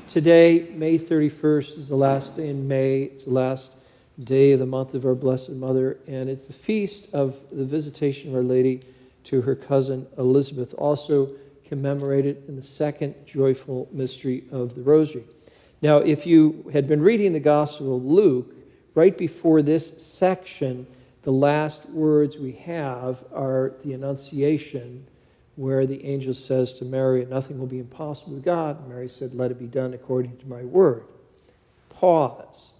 Today, May 31st, is the last day in May. It's the last day of the month of our Blessed Mother, and it's the feast of the visitation of Our Lady to her cousin Elizabeth, also commemorated in the second joyful mystery of the Rosary. Now, if you had been reading the Gospel of Luke, right before this section, the last words we have are the Annunciation, where the angel says to Mary, "Nothing will be impossible with God." And Mary said, "Let it be done according to my word." Pause.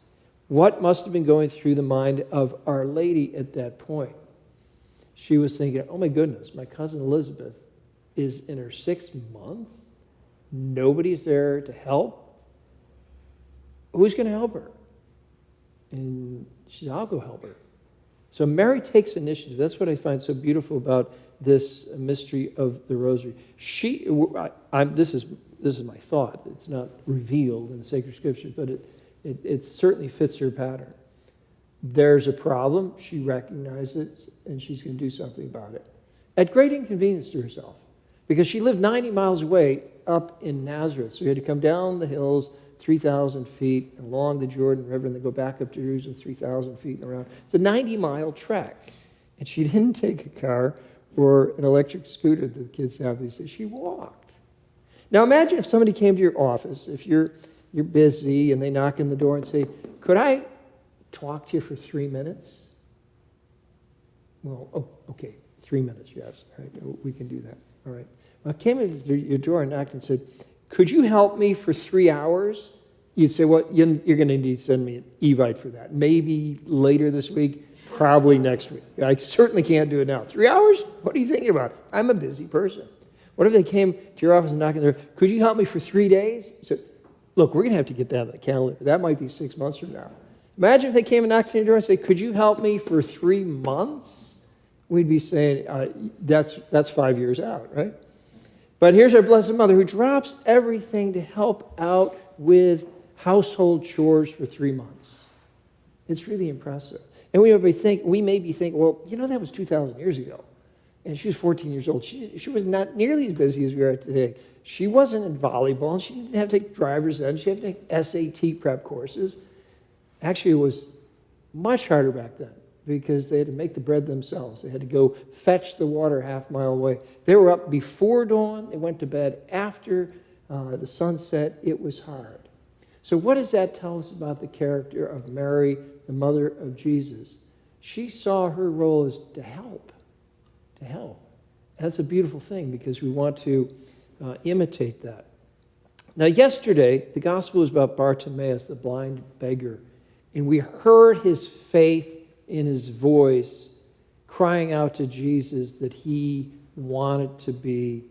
What must have been going through the mind of Our Lady at that point? She was thinking, oh my goodness, my cousin Elizabeth is in her 6th month. Nobody's there to help. Who's going to help her? And she said, I'll go help her. So Mary takes initiative. That's what I find so beautiful about this mystery of the Rosary. This is my thought. It's not revealed in the sacred scriptures, but it certainly fits her pattern. There's a problem. She recognizes, and she's going to do something about it. At great inconvenience to herself, because she lived 90 miles away up in Nazareth. So she had to come down the hills 3,000 feet along the Jordan River and then go back up to Jerusalem 3,000 feet and around. It's a 90-mile trek. And she didn't take a car or an electric scooter that the kids have these days. She walked. Now imagine if somebody came to your office, if you're busy, and they knock on the door and say, "Could I talk to you for 3 minutes?" Well, okay, 3 minutes, yes. All right, we can do that. All right. Well, I came to your door and knocked and said, "Could you help me for 3 hours?" You'd say, well, you're going to need to send me an Evite for that. Maybe later this week, probably next week. I certainly can't do it now. 3 hours? What are you thinking about? I'm a busy person. What if they came to your office and knocked on the door, "Could you help me for 3 days?" So, look, we're going to have to get that on the calendar. That might be 6 months from now. Imagine if they came and knocked on your door and said, "Could you help me for 3 months?" We'd be saying, that's 5 years out, right? But here's our Blessed Mother who drops everything to help out with household chores for 3 months. It's really impressive. And we may be thinking, well, that was 2,000 years ago. And she was 14 years old. She was not nearly as busy as we are today. She wasn't in volleyball, and she didn't have to take driver's ed. She had to take SAT prep courses. Actually, it was much harder back then because they had to make the bread themselves. They had to go fetch the water half-mile away. They were up before dawn. They went to bed after the sunset. It was hard. So what does that tell us about the character of Mary, the mother of Jesus? She saw her role as to help. To help. That's a beautiful thing because we want to imitate that. Now, yesterday, the gospel was about Bartimaeus, the blind beggar, and we heard his faith in his voice crying out to Jesus that he wanted to be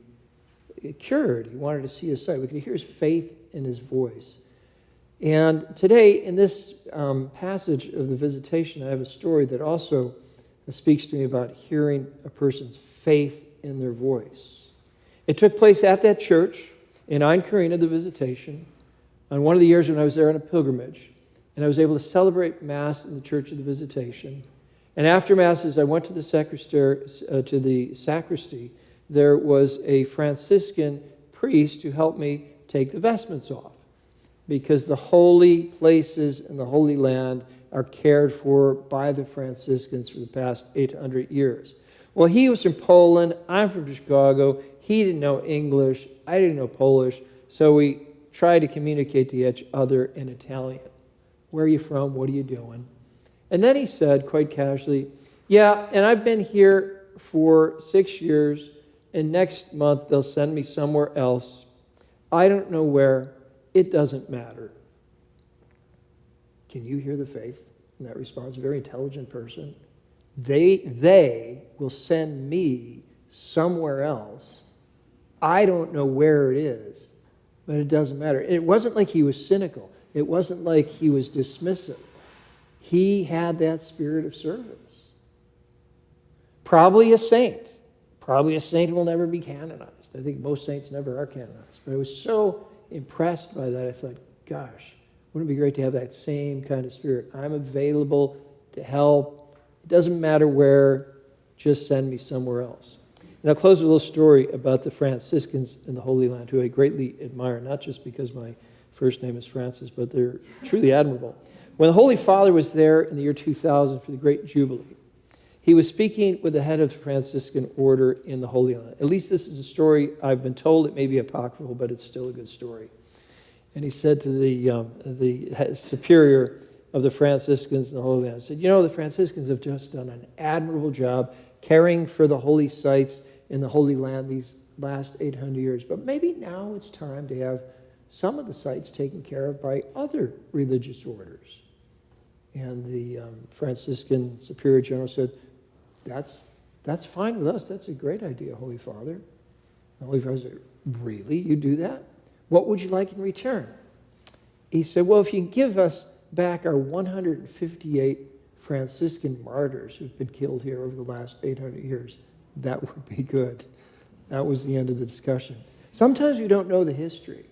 cured. He wanted to see his sight. We could hear his faith in his voice. And today, in this passage of the visitation, I have a story that also speaks to me about hearing a person's faith in their voice. It took place at that church in Ein Karina, the visitation, on one of the years when I was there on a pilgrimage. And I was able to celebrate Mass in the Church of the Visitation. And after Mass, as I went to the sacristy, there was a Franciscan priest who helped me take the vestments off, because the holy places in the Holy Land are cared for by the Franciscans for the past 800 years. Well, he was from Poland. I'm from Chicago. He didn't know English. I didn't know Polish. So we tried to communicate to each other in Italian. "Where are you from? What are you doing?" And then he said, quite casually, "Yeah, and I've been here for 6 years, and next month they'll send me somewhere else. I don't know where. It doesn't matter." Can you hear the faith in that response? A very intelligent person. They will send me somewhere else. I don't know where it is, but it doesn't matter. It wasn't like he was cynical. It wasn't like he was dismissive. He had that spirit of service. Probably a saint. Probably a saint will never be canonized. I think most saints never are canonized. But I was so impressed by that, I thought, gosh, wouldn't it be great to have that same kind of spirit? I'm available to help. It doesn't matter where, just send me somewhere else. And I'll close with a little story about the Franciscans in the Holy Land, who I greatly admire, not just because my first name is Francis, but they're truly admirable. When the Holy Father was there in the year 2000 for the Great Jubilee, he was speaking with the head of the Franciscan order in the Holy Land. At least this is a story I've been told. It may be apocryphal, but it's still a good story. And he said to the superior of the Franciscans in the Holy Land, he said, the Franciscans have just done an admirable job caring for the holy sites in the Holy Land these last 800 years. But maybe now it's time to have some of the sites taken care of by other religious orders. And the Franciscan Superior General said, that's fine with us. That's a great idea, Holy Father. The Holy Father said, really? You do that? What would you like in return? He said, well, if you can give us back our 158 Franciscan martyrs who've been killed here over the last 800 years, that would be good. That was the end of the discussion. Sometimes we don't know the history,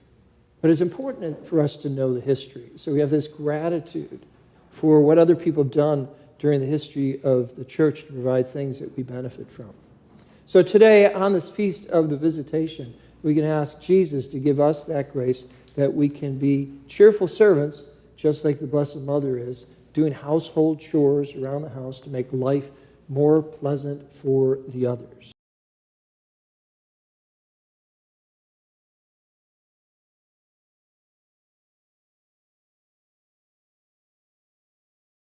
but it's important for us to know the history. So we have this gratitude for what other people have done during the history of the church to provide things that we benefit from. So today, on this Feast of the Visitation, we can ask Jesus to give us that grace that we can be cheerful servants, just like the Blessed Mother is, doing household chores around the house to make life more pleasant for the others.